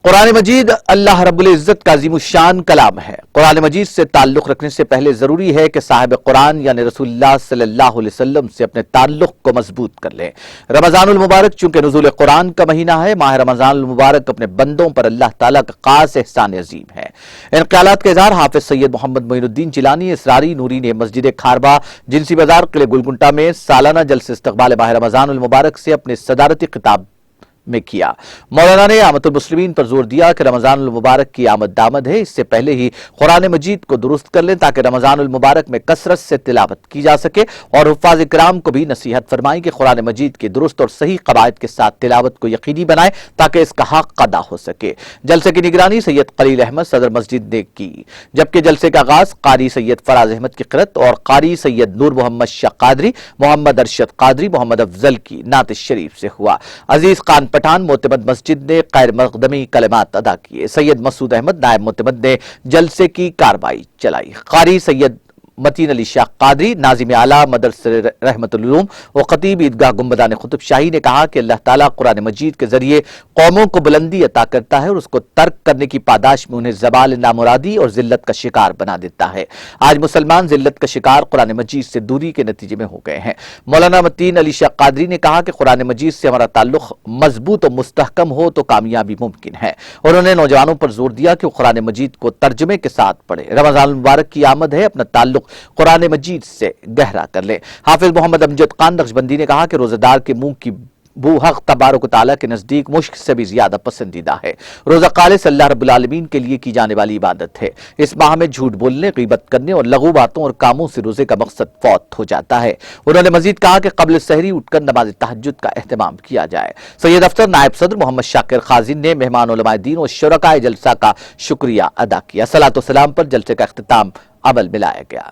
قرآن مجید اللہ رب العزت کا عظیم الشان کلام ہے۔ قرآن مجید سے تعلق رکھنے سے پہلے ضروری ہے کہ صاحب قرآن یعنی رسول اللہ صلی اللہ علیہ وسلم سے اپنے تعلق کو مضبوط کر لیں۔ رمضان المبارک چونکہ نزول قرآن کا مہینہ ہے، ماہ رمضان المبارک اپنے بندوں پر اللہ تعالیٰ کا خاص احسان عظیم ہے۔ ان خیالات کا اظہار حافظ سید محمد معین الدین جیلانی اسراری نوری نے مسجد کھاربا جنسی بازار قلعہ گلگنٹا میں سالانہ جلسے استقبال ماہ رمضان المبارک سے اپنے صدارتی خطاب میں کیا۔ مولانا نے آمد المسلمین پر زور دیا کہ رمضان المبارک کی آمد دامد ہے، اس سے پہلے ہی قرآن مجید کو درست کر لیں تاکہ رمضان المبارک میں کثرت سے تلاوت کی جا سکے، اور حفاظ کرام کو بھی نصیحت فرمائیں کہ قرآن مجید کی درست اور صحیح قواعد کے ساتھ تلاوت کو یقینی بنائیں تاکہ اس کا حق ادا ہو سکے۔ جلسے کی نگرانی سید خلیل احمد صدر مسجد نے کی، جبکہ جلسے کا آغاز قاری سید فراز احمد کی قرأت اور قاری سید نور محمد شاہ قادری، محمد ارشد قادری، محمد افضل کی نعت شریف سے ہوا۔ عزیز خان پٹھان معتمد مسجد نے غیر مقدمی کلمات ادا کیے۔ سید مسعود احمد نائب معتمد نے جلسے کی کارروائی چلائی۔ قاری سید متین علی شاہ قادری ناظم اعلیٰ مدرسہ رحمت العلوم و خطیب عیدگاہ گنبدان قطب شاہی نے کہا کہ اللہ تعالیٰ قرآن مجید کے ذریعے قوموں کو بلندی عطا کرتا ہے اور اس کو ترک کرنے کی پاداش میں انہیں زوال نامرادی اور ذلت کا شکار بنا دیتا ہے۔ آج مسلمان ذلت کا شکار قرآن مجید سے دوری کے نتیجے میں ہو گئے ہیں۔ مولانا متین علی شاہ قادری نے کہا کہ قرآن مجید سے ہمارا تعلق مضبوط و مستحکم ہو تو کامیابی ممکن ہے۔ انہوں نے نوجوانوں پر زور دیا کہ وہ قرآن مجید کو ترجمے کے ساتھ پڑھیں۔ رمضان المبارک کی آمد ہے، اپنا تعلق قرآن مجید سے گہرا کر لیں۔ حافظ محمد امجد خان نقشبندی نے کہا کہ روزہ دار کے منہ کی بو حق تبارک و تعالیٰ کے نزدیک مشک سے بھی زیادہ پسندیدہ ہے۔ روزہ خالص اللہ رب العالمین کے لیے کی جانے والی عبادت ہے۔ اس ماہ میں جھوٹ بولنے، غیبت کرنے اور لغو باتوں اور کاموں سے روزے کا مقصد فوت ہو جاتا ہے۔ انہوں نے مزید کہا کہ قبل سحری اٹھ کر نماز تہجد کا اہتمام کیا جائے۔ سید افسر نائب صدر محمد شاکر خازن نے مہمان علماء دین اور شرکائے جلسہ کا شکریہ ادا کیا۔ صلاۃ و سلام پر جلسے کا اختتام عمل میں لایا گیا۔